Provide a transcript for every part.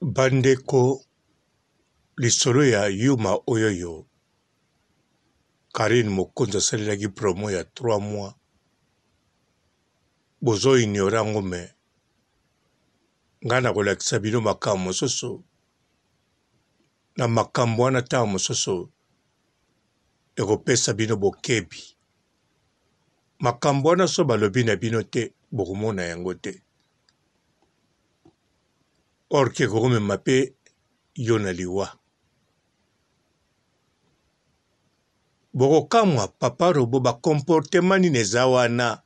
Bandeko lisolo ya Yuma Oyoyo Karine Mokonza salelaki promo ya 3 mois bozo ignora ngome ngana kolakisa bino makambo mosusu na makambo wana ta mosusu ekopesa bino bokebi makambo wana so balobi na bino te bokomona yango te orke kokomema mpe yo na liwa bokokamwa papa robo bakomportema nini eza wana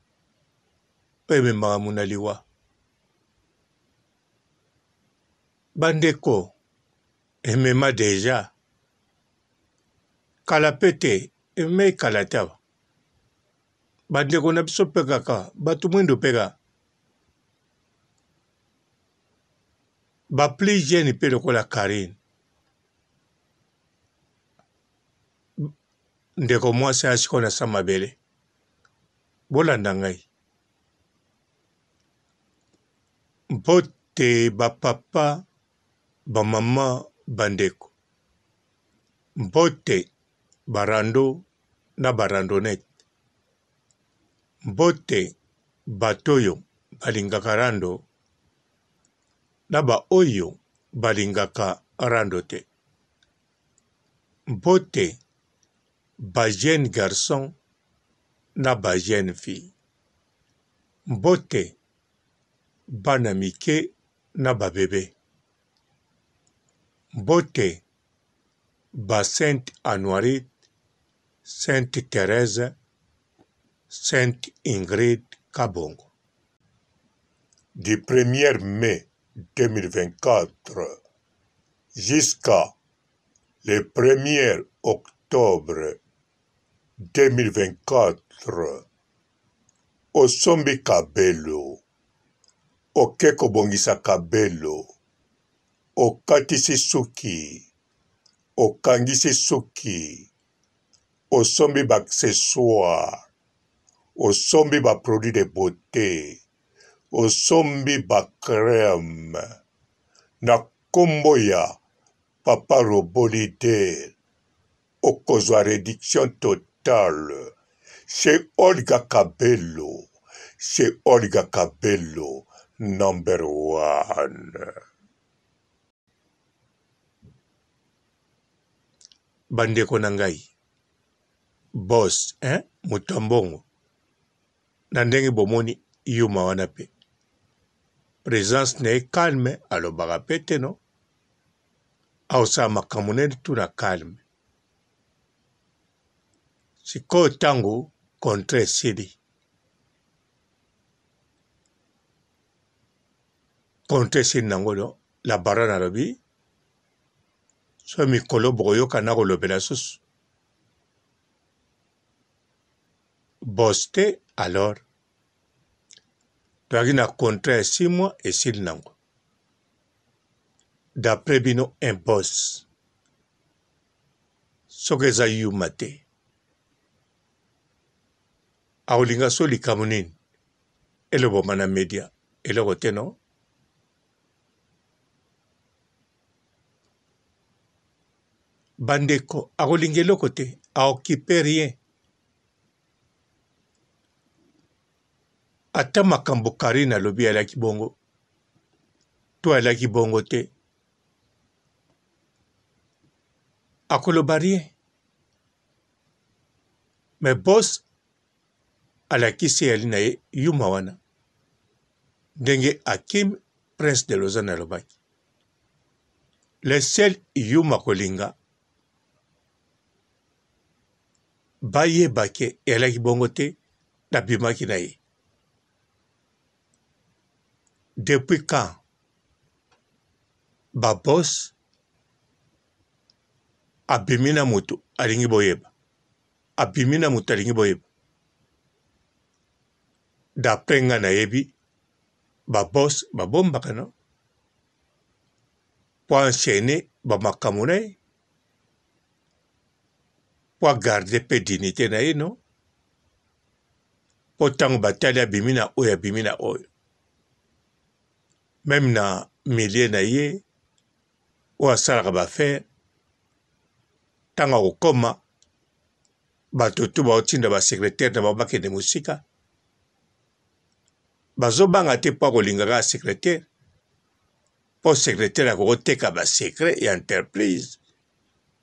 oyo ememaka mu na liwa bandeko emema deja kala pe te emema ekala te awa bandeko na biso mpe kaka bato mwindo mpe kaka bapli jeune mpe lokola Karine ndeko mwasi asiko na sa mabele bolanda ngai mbote bapapa bamama bandeko mbote barando na barandonete mbote batoyo balingaka rando na baoyo balingaka rando te mbote ba jeune garçon na ba jeune fille mbote bana mike na babebe mbote ba Sainte Anoirite Sainte Thérèse Sainte Ingrid Kabongo du 1er mai 2024 jusqu'à le 1er octobre 2024 osombi kabelo oke kobongisa kabelo okatisi suki okangisi suki osombi baaccessoire osombi baproduit de beauté osombi bacrème na kombo ya papa robo lider okozwa réduction totale chez Olga Kabelo chez Olga Kabelo number 1 bandeko na ngai boss moto mbongo na ndenge bomoni Yuma wana pe présence na ye calme alobaka pe te no aosala makambo nene tu na calme sikoyo ntango contre esili contre esili nango no labara nalobi so mikolo bokoyoka na kolobela susu bos te alors toyaki na contrat ya 6 mois esili nango d'après bino un boss soki eza Yuma te akolinga so likambo nini eloboma na media eloko te no bandeko akolinga eloko te aokipe rien ata makambo Karine alobi alaki bongo to alaki bongo te akoloba rien mais boss alakisi yali na ye Yuma wana ndenge Hakim Prince de Lausanne alobaki le seul Yuma kolinga bayebake alaki bongo te nabimaki na ye depuis quand babos abimi na moto alingi boyeba abimi na moto alingi boyeba d'après nga nayebi babos babombaka no po enchaîner bamakambo na ye po agarde mpe dignité na ye no po ntango batali abimi na oyo même na milieu na ye oyo asalaka baaffaire ntango akokoma bato tu baotinda basekretare na bango bakende mosika bazobanga te mpo akolingaka ya sekretare mpo sekretare akokoteka basekret ya entreprise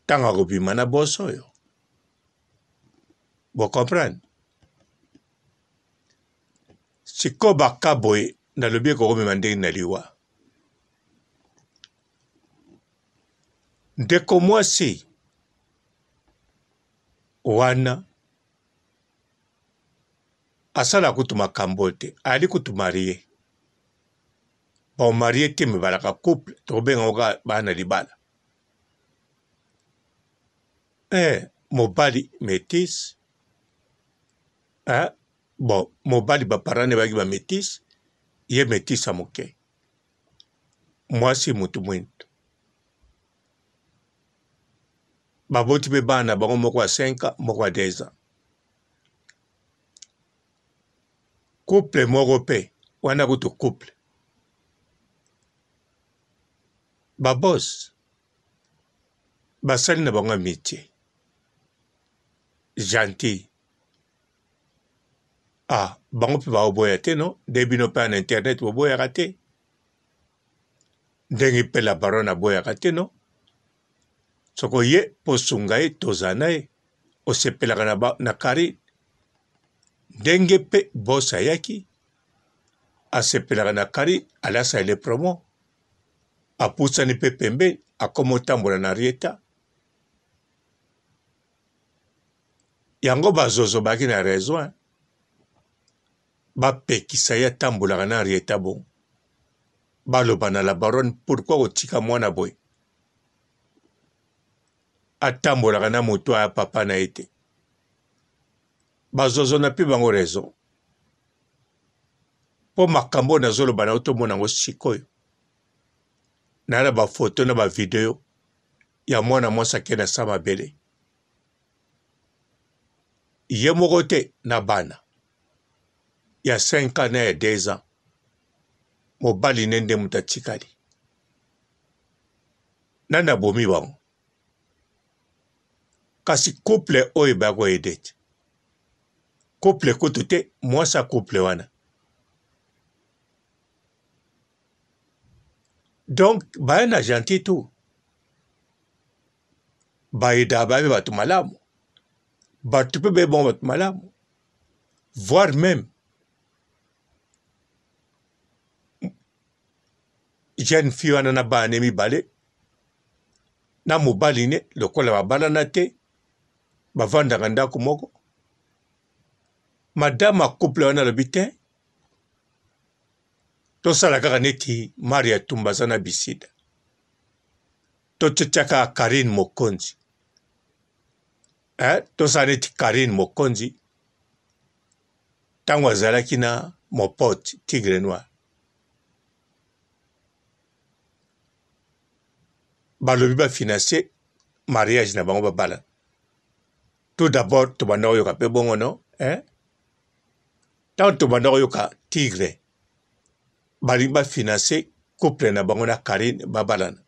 ntango akobima na boso oyo bocomprendre sikoyo baka boye nalobi ekokomema ndenge na liwa ndeko mwasi wana asala kutu makambo te ali kutu marie marie te mebalaka couple tokobenga oka bana libala mobali métis bon mobali baparane baki ba métis ye métis ya moke mwasi mutu mwindu baboti mpe bana bango moko ya 5 moko ya 10 ans couple moko mpe wana kutu couple babos basali na bango ya métier gentil bango mpe baoboya te no nde bino mpe na internet boboyaka te ndenge mpe la baron aboyaka te no soko ye posunga ye toza na ye osepelaka na kari ndenge mpe bos ayaki asepelaka na kari alasa ele promo apusani mpe pembeni akoma otambola na rieta yango bazozo baki na raison bapekisa ye atambolaka na rieta bon baloba na la baronne pourkui kotika mwana boye atambolaka na moto aya papa na ye te bazozo na mpe bango raison mpo makambo oyo nazoloba na otomona yango sikoyo na na bafoto na bavideo ya mwana mwasi akende asa mabele ye moko te na bana ya 5 ans na ya 10 ans mobali ne nde moto atikali nani abomi bango kasi couple oyo bakoyede te couple kutu te mwasi couple wana donc baya na gentil tu bayeda babe bato malamu bato mpe bebongo bato malamu voire même jeune fille wana na bana ne mibale na mobali ne lokola babalana te bavandaka ndako moko madame acouple wana alobi te tosala kaka neti Maria Tumba aza na bisida totiaka Karine Mokonzi tosala neti Karine Mokonzi ntango azalaki na mopote Tigre Noir balobi bafinanse mariage na bango babala tout d'abord tobanda koyoka mpe bongo no ntango tobanda koyoka Tigre balingi bafinanse couple na bango na Karine babalana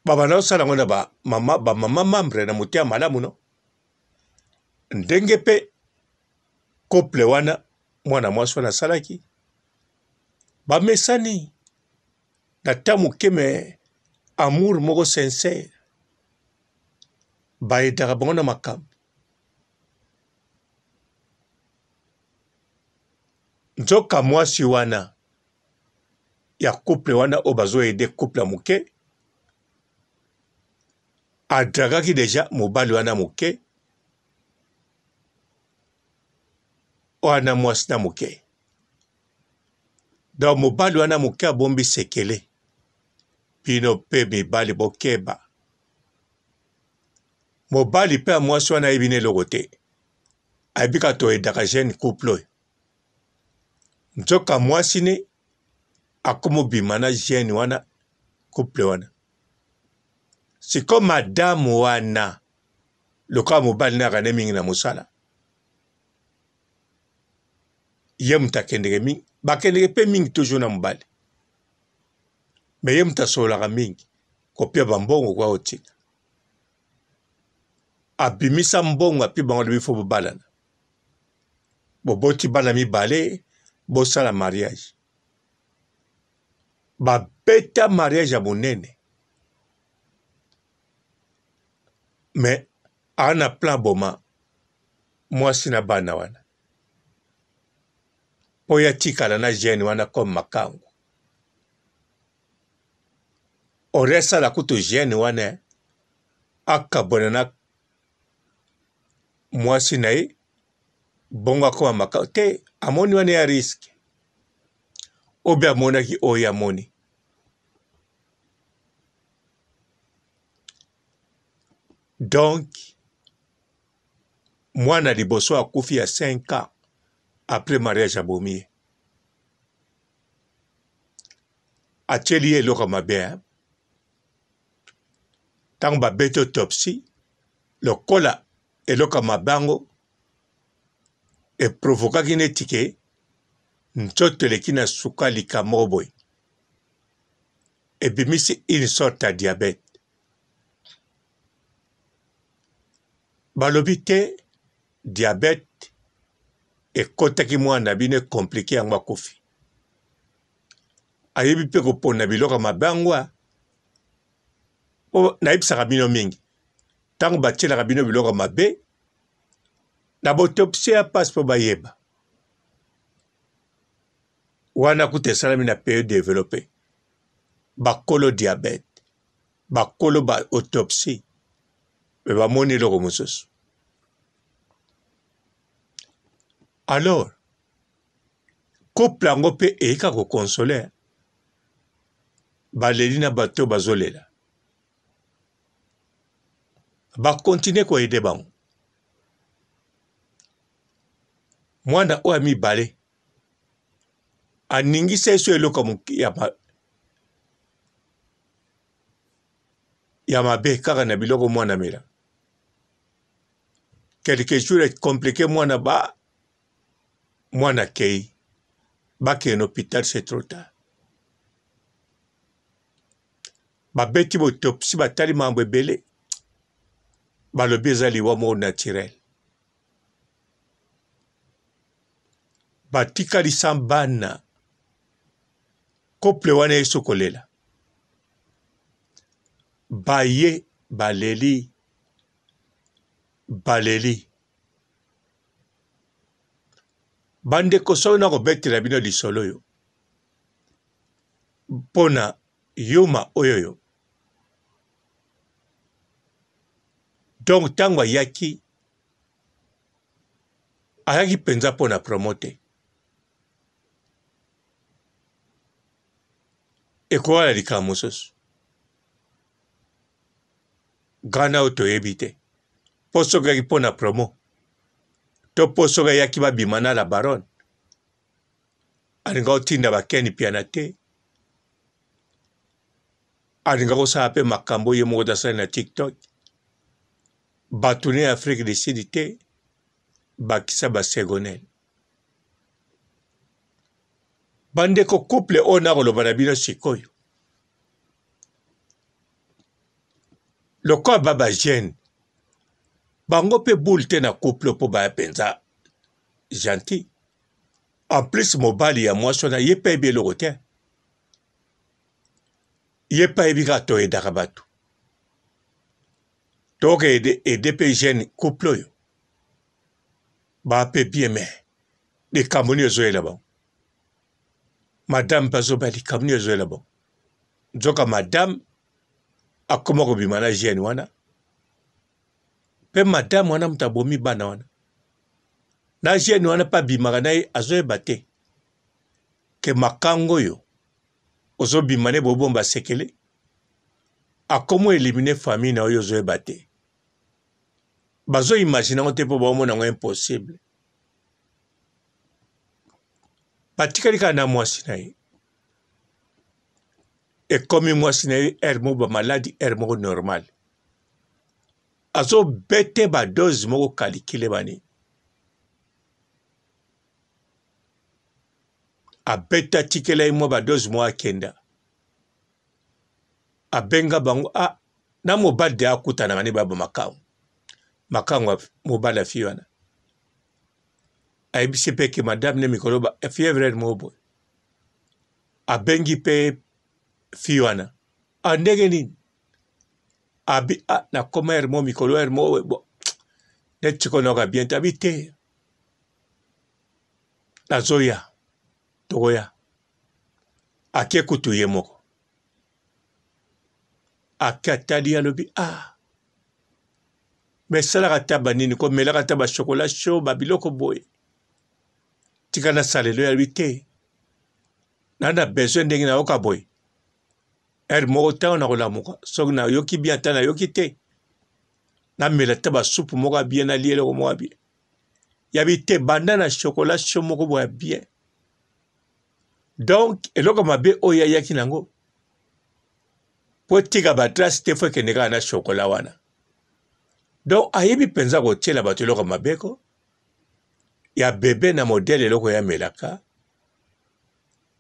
babanda kosala yango na bamama membre na moto ya malamu no ndenge mpe couple wana mwana mwasi wana asalaki bamesani na ta moke me amour moko sincere bayedaka bango na makambo nzoka mwasi wana ya couple wana oyo bazoyede couple ya moke adragaki deja mobali wana moke wana mwasi na moke donc mobali wana moke abombi sekele bino mpe mibali bokeba mobali mpe ya mwasi wana ayebi na eloko te ayebi kaka toyedaka jeune couple oyo nzoka mwasi ne akomobima na jeune wana couple wana siko madame wana lokola mobali na akane mingi na mosala ye moto akendeke mingi bakendeke mpe mingi toujours na mobali me ye mutu asololaka mingi kopia bambongo kwa otika abimisa mbongo api bango lobi fo bobalana boboti bana mibale bosala mariage babeta mariage ya monene me ana plan boma mwasi na bana wana po ya tikala na jeune wana comme makango oresala kutu jeune wana akabona na mwasi na ye bongo akoma makango te amoni wana ya riske obe amonaki oyo amoni donc mwana liboso akufi ya 5 ans après mariage abomi ye atieli ye eloko mabe ntango babeti autopsie lokola eloko mabango eprovokaki neti ke nzoto eleki na suka likambo boye ebimisi une sorte ya diabete balobi te diabete ekotaki mwana bino ekomplike yango akufi ayebi mpe kopona biloko mabe yango po nayebisaka bino mingi ntango batielaka bino biloko mabe na bautopsie ya pasi mpo bayeba wana kuta esalami na pays développé bakolo diabete bakolo ba autopsie me bamoni eloko mosusu alors couple yango mpe eyika kokonsole baleli na bato bazolela bakontinue koyede bango mwana oyo mibale aningisa eso eloko ya mabe kaka na biloko mwana mela quelque jour compliqué mwana kei bakende na hôpital c'est trop tard babeti bautopsie batali mambo ebele balobi eza liwa moko naturel batikalisa bana couple wana yesu kolela baye baleli bandeko soki na kobetela bino lisolo oyo mpona yuma oyoyo donc ntango ayaki mpenza mpona promote ekowala likambo mosusu grana oyo toyebi te mpo soki ayaki mpona promo to mpo soki ayaki babima na la baronne alinga kotinda bakeni piana te alinga kosala mpe makambo ye moko tasali na tiktok bato ne afrique du sud te bakisa basegonel bandeko couple oyo nakoloba na bino sikoyo lokola ba bagene bango mpe boule te na couple mpo baya mpenza gentil en plus mobali ya mwasi wana ye mpe ayebi eloko te ye mpe ayebi kaka toyedaka bato toka ede mpe jeune couple oyo baya mpe bien me likambo nini ezoyela bango madame mpe azoba likambo nini ezoyela bango nzoka madame akoma kobima na jeune wana mpe madame wana moto abomi bana wana na jeune wana mpe abimaka na ye azoyeba te ke makango oyo ozobima ne bobomba sekele akomo elimine famille na oyo ozoyeba te bazoimagine yango te mpo baomona yango impossible batikali kaka na mwasi na ye ekomi mwasi na ye ere moko bamaladi ere moko normal azobete badoze moko kalikile bani abeta tikela ye mwa badoze moko akenda abenga bango na mobali de akutana ngani baba makango mobali fi wana ayebisi mpe ke madame ne mikolo fièvre mobo abengi mpe fi wana ndenge nini abi na koma mo mikolo mo bo neti konoka bien tabi te nazoya tokoya ake kutu ye moko ake atali alobi me salaka taba nini komelaka taba chocolat chaud babiloko boye tika na salelo ya lobi te nana besoin ndenge nayoka boye moko ntango nakolamuka soki nayoki bien ata nayoki te namela taba supu moko ya bien nalia eloko moko ya bien yabi te banda na chocolat chaud moko boye ya bien donc eloko mabe oyo ayaki nango po tika batrace te fo ekende kaka na chocolat wana donc ayebi mpenza kotiela bato eloko mabeko ya bebe na modele eloko yamelaka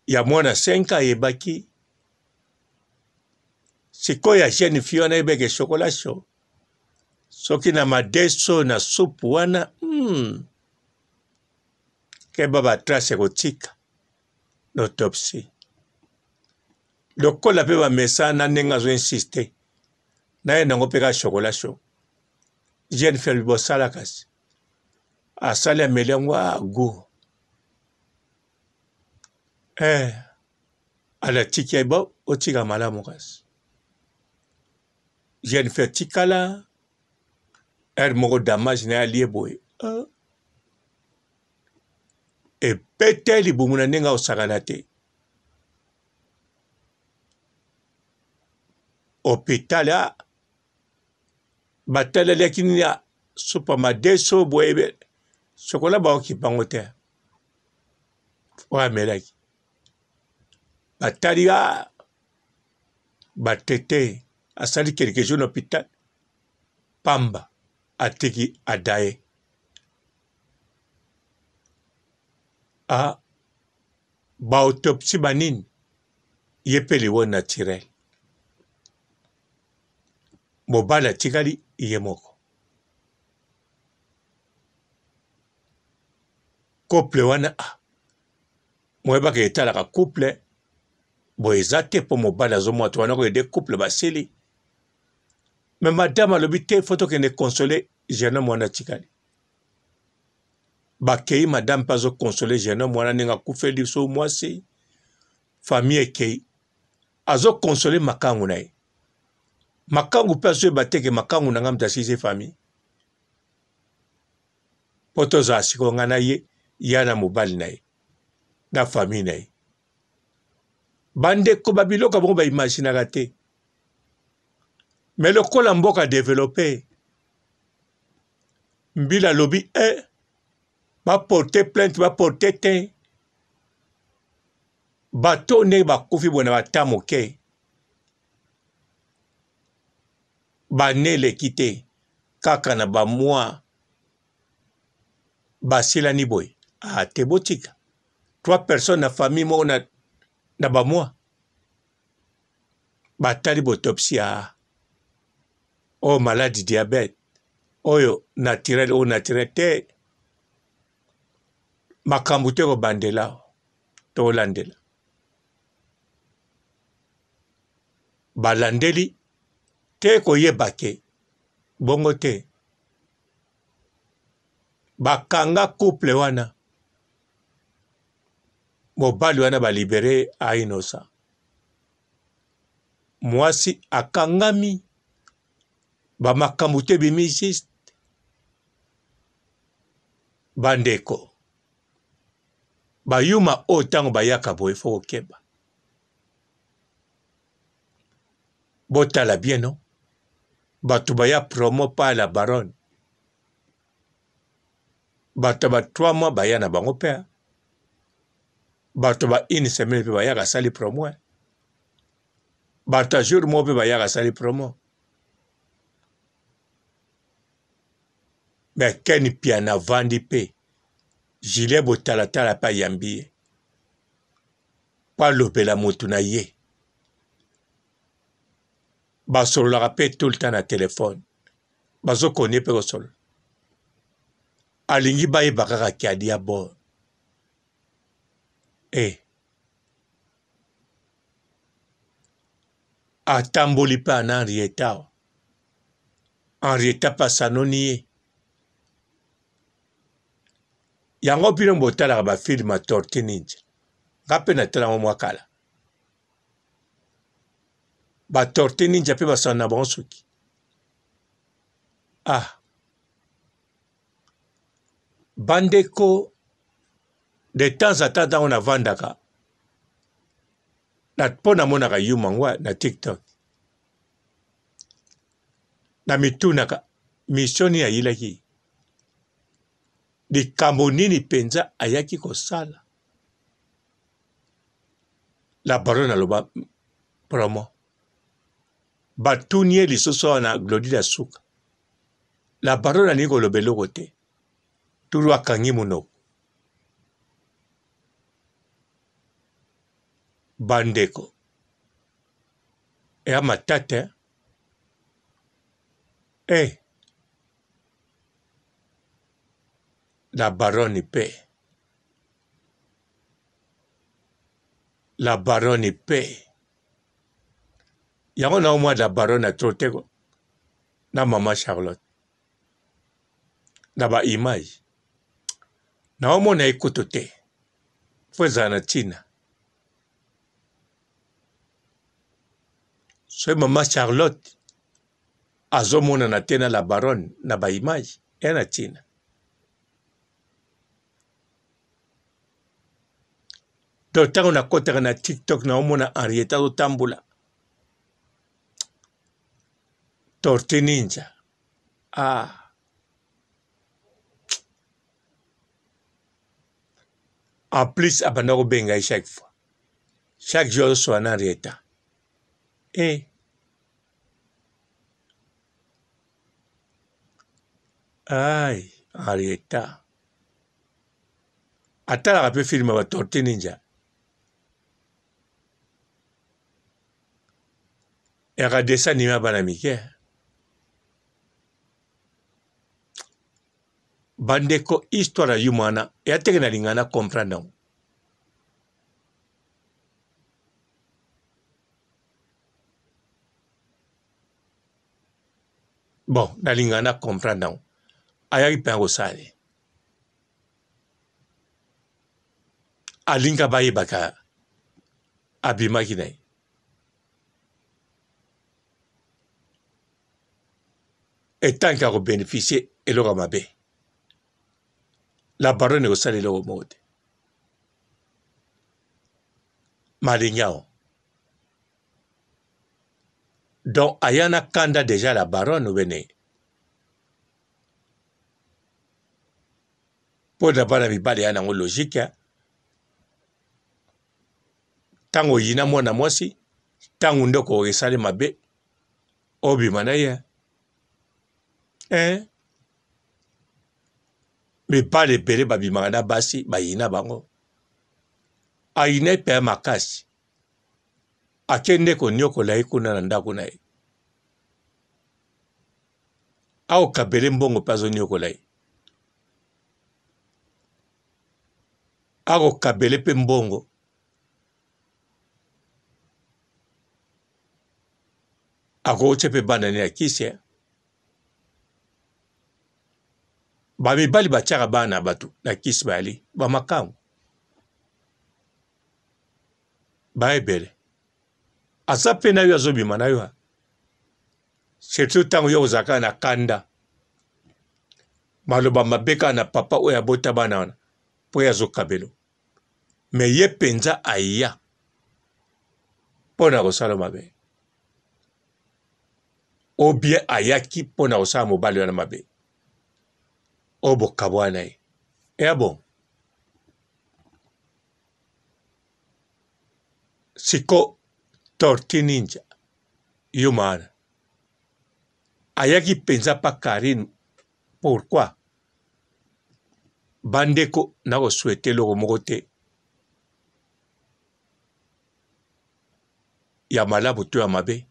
ya mwana 5 ayebaki sikoyo ya jeune fille wana ayebeke chocolat chaud soki na madeso na supu wana keba batrace ekotika l'autopsie lokola mpe bamesa na ndenge azoinsiste naye nango mpe kaka chocolat chaud jeune fille bosala kasi asali ameli yango gu alatiki ye bo otika malamu kasi jeune fille tikala moko damage na ye alie boye epete libumu na ndenge osakana te hôpital bataleliaki nini supa madeso boye chokola baokipango te oyo amelaki batali batete asali quelque jour na hôpital pamba atiki adaye baautopsie banini ye mpe liwoni naturel mobali atikali ye moko couple wana moyebaka etalaka couple boye eza te mpo mobali azomwa to wana koyede couple basili me madame alobi te fo tokende console jeune homme wana atikali bakei madame mpe azokonsole jeune homme wana ndenge akufeli so mwasi famille ekei azokonsole makangu na ye makangu mpe azoyeba teke makangu na nga moto asilisi famille mpo tozala sikoyo nga na ye ya na mobali na ye na famille na ye bandeko babiloko bango baimaginaka te me lokola mboka develope mbila alobi baporte plainte baporte te bato ndenge bakufi boye na bata moke bane eleki te kaka na bamwa basilani boye te botika 3 personnes na famille moko na bamwa batali botopsie oyo maladi diabete oyo naturel te makambo te kobandela tolandela balandeli te koyeba ke bongo te bakanga couple wana mobali wana balibere ainosa mwasi akangami bamakambo te bimi juste bandeko bayuma oyo ntango bayaka boye fo kokeba botala bien no bato baya promo pa la baronne bato ba 3 mois baya na bango mpe bato ba 1 semaine mpe bayaka sali promo bato a jour moko mpe bayaka sali promo me keni pia na vandi mpe gilet botalatala mpe ayambi ye mpo alobela motu na ye basololaka mpe tout le temps na telefone bazokoni mpe kosolola alingi bayeba kaka kiadi ya bor atamboli mpe ana Henrietta awa Henrietta mpe asanoni ye yango bino botalaka bafilme ya Tortue Ninja nga mpe natalango mwa kala batortue ninja mpe basala na bango suki bandeko de temps à temps ntango navandaka mpo namonaka yuma ngwa na TikTok na mitunaka misioni ayilaki likambo nini mpenza ayaki kosala la baronne aloba promo batuni ye lisusu awa na Glodila Suka la baronne alingi koloba eloko te tulu akangi monoko bandeko eya matata la baronne pe yango na omwa la baronne atroteko na mama Charlotte na ba image na omona ekuto te fo ezala na ntina so mama Charlotte azomonana te na la baronne na ba image eya na ntina to ntango nakotaka na TikTok na omona Henrietta azotambola Tortue Ninja en plus abanda kobenga ye chaque jour azosola na Henrietta Henrietta atalaka mpe filme ya batortue ninja yaka dessin animé ya bana mike bandeko histoire ya yuma wana eya teke nalingana na comprendre yango bon nalingana na comprendre yango ayaki mpe kosala alinga bayebaka abimaki na ye etanke akobénéficie eloko ya mabe la baronne ekosala eloko moko te malingi awo donc aya na kanda déjà la baronne obene mpo na bana mibali ya nango logique ntango oyina mwana mwasi ntango ndeko esali mabe obima na ye mibali ebele babimaka na basi bayina bango ayina epe ya makasi akende koniokola ye kuna na ndako na ye aokabele mbongo mpe azoniokola ye akokabele mpe mbongo akokotya mpe bana ne ya kisi bamibali batiaka bana bato na kisi bayali bamakango baebele aza mpe na yo azobima na yo surtout ntango yo ozalaka na kanda maloba mabe kaka na papa oyo abota bana wana mpo ye azokabelo me ye mpenza aya mpo na kosala mabe obie ayaki mpo na kosala mobali wana mabe oyo bokabwana na ye eya bon siko Tortue Ninja yuma wana ayaki mpenza pa Karine pourquoi bandeko nakoswete eloko moko te ya malabu to ya mabe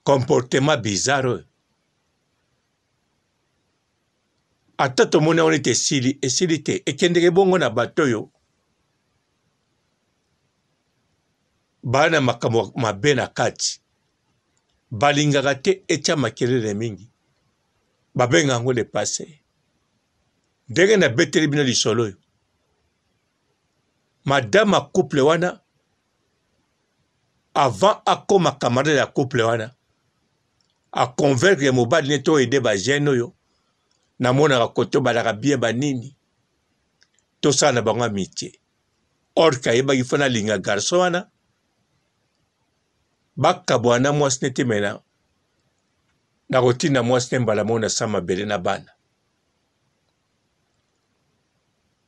comportement bizarre. Ata tomona on était esili te ekendeke bongo na bato yo bana makambo mabe na kati balingaka te etya makelele mingi babenga yango le passé ndenge na beteli bino lisolo oyo madame couple wana avant akoma camarade ya couple wana a convaincre mobali ne to aider ba jeune oyo namonaka koto balaka bien banini tosala na bango amitié or kayebaki fo nalinga garçon wana bakabwana mwasi nete mena nakotinda mwasi ne mbala moko na sa mabele na bana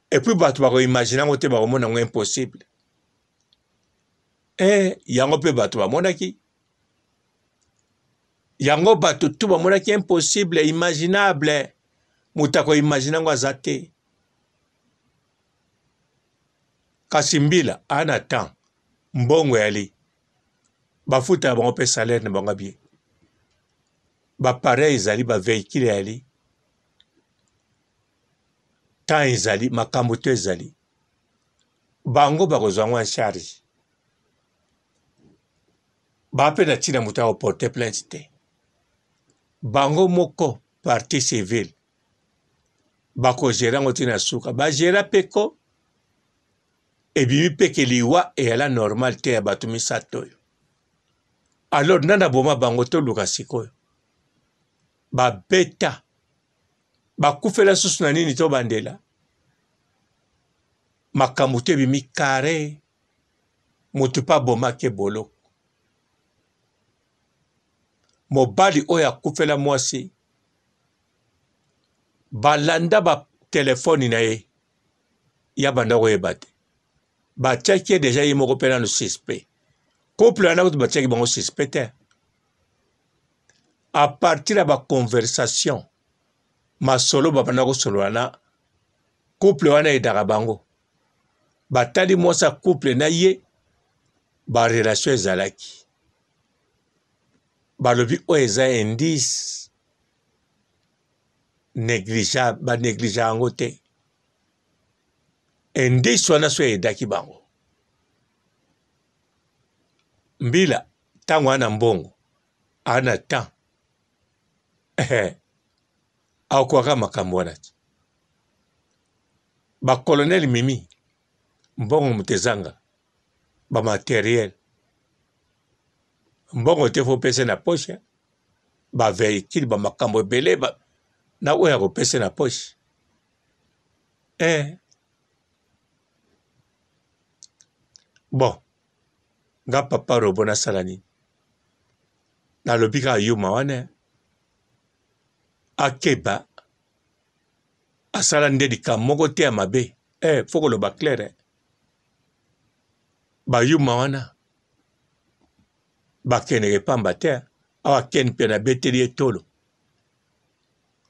epuis bato bakoimagine yango te bakomona yango impossible yango mpe bato bamonaki yango bato tu bamonaki impossible imaginable moto akoimagine yango aza te kasi mbila ana temps mbongo yali bafuta bango mpe salaire na bango bien bapareil ezali bavéhicule yali temps ezali makambo to ezali bango bakozwa yango en charge bape na ntina moto akoporte plainte te bango moko partie civile bakozera yango ntina suka bagera peko ebimi peke liwa eyala normal te ya bato misato oyo alors nana boma bango toluka sikoyo babeta bakufela susu na nini to bandela makambo te ebimi kare moto mpe abomaki boloko mobali oyo akufela mwasi balanda batelefoni na ye ya banda koyeba te batiaki ye deja ye moko mpe nano suspect couple wana kutu batiaki bango suspect te a partir ya baconversation masolo babanda kosolola na couple wana edaka bango batali mwasi ya couple na ye barelation ezalaki balobi oyo eza indice banéglige yango te indice wana so eyedaki bango mbila ntango ana mbongo ana temps akokwaka makambo wana te bakolonele mimi mbongo moto ezanga bamateriel mbongo te fo pese na poshe bavéhicule bamakambo ebele na oyo akopese na poshe bon nga papa robo nasala nini nalobi kaka yuma wana akeba asala nde likambo moko te ya mabe fo koloba claire bayuma wana bakendeke pamba te awa ken mpe na beteli etolo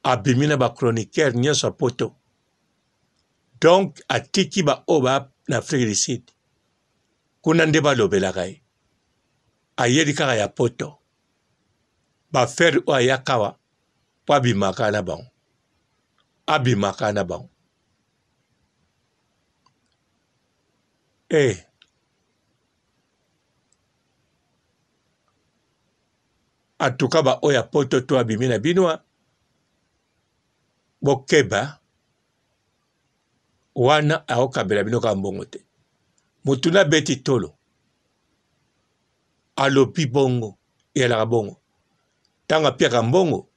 abimi na bachroniqueur nyonso apoto donc atiki baoyo baa na afrique du sud kuna nde balobelaka ye ayeli kaka ya poto bafere oyo ayakawa mpo abimaka na bango atuka baoyo ya poto to abimi na bino bokeba wana aokabela bino kaka mbongo te motu na beti tolo alobi bongo eyalaka bongo ntango apiaka mbongo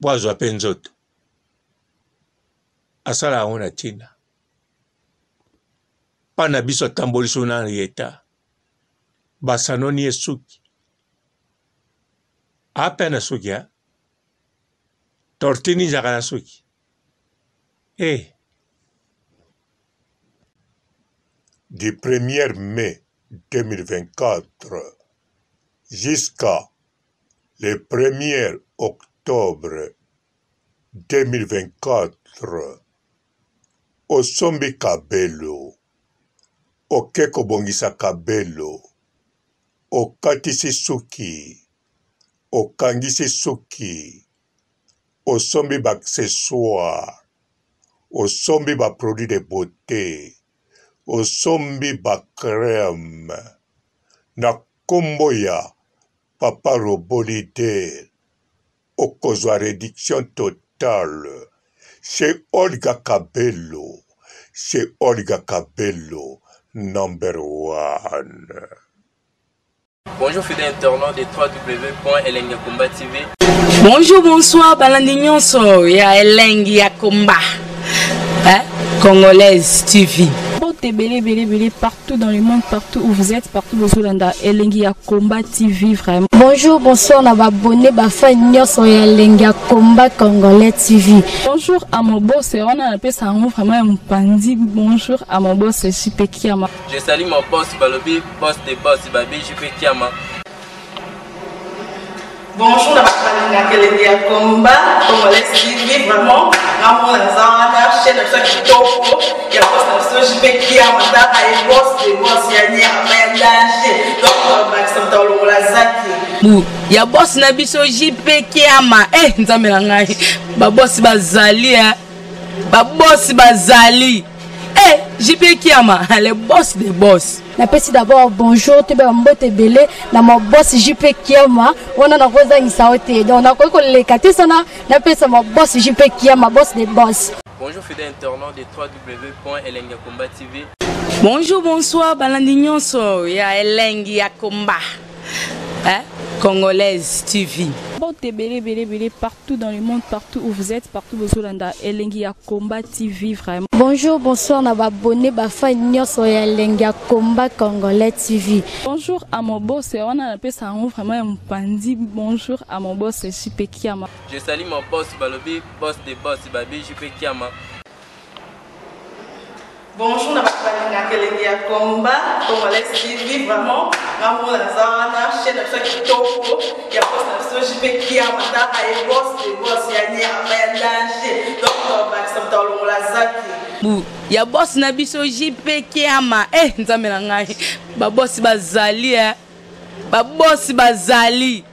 po azwa mpe nzoto asala yango na ntina mpa na biso atamboliso na yeta basanoni ye suki ape na suki tortini nzaka na suki Du 1er mai 2024 jusqu'à le 1er octobre 2024, osombi kabelo, oke kobongisa kabelo, okatisi suki, okangisi suki, osombi ba accessoire, osombi ba produit de beauté, osombi ba crème, na kombo ya Papa Robolide, okozwa réduction totale, chez Olga Cabello, chez Olga Cabello, number 1. Bonjour fidèles internautes de www.elengiakomba TV. Bonjour, bonsoir, balandi nyonso ya Elengi ya Komba, Congolaise TV. Belé partout dans le monde, partout où vous êtes, partout où vous êtes, Elengi ya Komba TV vraiment. Bonjour, bonsoir, na abonné ba fan nyonso ya Elengi ya Komba Congolais TV. Bonjour à mon boss, on a appelé ça vraiment un pandi. Bonjour à mon boss, JP Kiama. Je salue mon boss Balobi, boss des boss Babi, JP Kiama. Bonjour, na bakali Elengi ya Komba Congolais TV vraiment. Namo na zana chaîne de kitoko ya boss na JP Kiama ta ay boss des boss ya ni amandache. Donc Maxime Tolongola Zaki. Ya boss na biso JP Kiama nzambe na ngai ba boss bazali ba boss bazali JP Kiama le boss des boss. Napesi d'abord bonjour te ba mbote belé na mo boss JP Kiama wana na koza ngisaote donc na ko lekati sana napesa mo boss JP Kiama boss des boss. Bonjour fidèles internautes de www.elengiakomba TV. Bonjour, bonsoir, balandi nyonso ya Elengi ya Komba, Congolaise TV. Belé partout dans le monde, partout où vous êtes, partout où vous êtes, Elengi ya Komba TV vraiment. Bonjour, bonsoir, na abonné ba fan nyonso ya Elengi ya Komba Congolais TV. Bonjour à mon boss, on a appelé ça vraiment un pandi. Bonjour à mon boss, JP Kiama. Je salue mon boss Balobi, boss des boss Babi, JP Kiama. Bonjour, na bakali Elengi ya Komba Congolais TV vraiment. Namo na zana chaîne de kitoko ya boss na JP Kiama ta ay boss des boss ya ni amandache. Donc Maxime Tolongola Zaki. Ya boss na biso JP Kiama nzambe na ngai ba boss bazali ba boss bazali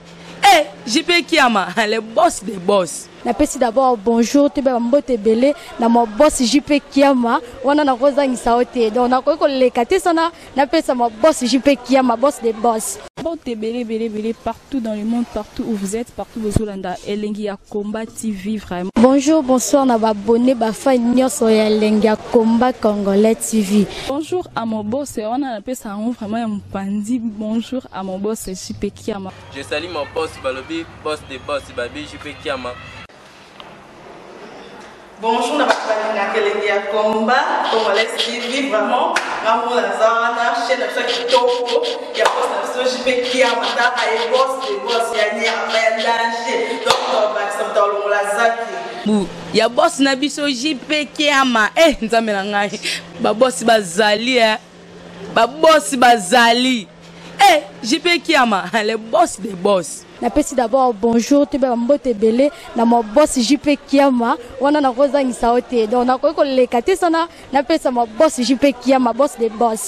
JP Kiama le boss des boss. Napesi d'abord bonjour te ba mbote belé na mo boss JP Kiama wana na koza ngisaote donc na ko lekati sana napesa mo boss JP Kiama boss des boss. Belé partout dans le monde, partout où vous êtes, partout où vous êtes, Elengi ya Komba TV vraiment. Bonjour, bonsoir, na abonné ba fan nyonso ya Elengi ya Komba Congolais TV. Bonjour à mon boss, on a appelé ça vraiment un pandi. Bonjour à mon boss, JP Kiama. Je salue mon boss Balobi, boss des boss Babi, JP Kiama. Bonjour, na bakali Elengi ya Komba Congolais TV vraiment. Namo na zana chaîne de kitoko ya boss na JP Kiama ta ay boss des boss ya ni amandache. Donc Maxime Tolongola Zaki. Ya boss na biso JP Kiama nzambe na ngai ba boss bazali ba boss bazali JP Kiama le boss des boss. Napesi d'abord bonjour te ba mbote belé na mo boss JP Kiama wana na koza ngisaote donc na ko lekati sana napesa mo boss JP Kiama boss des boss.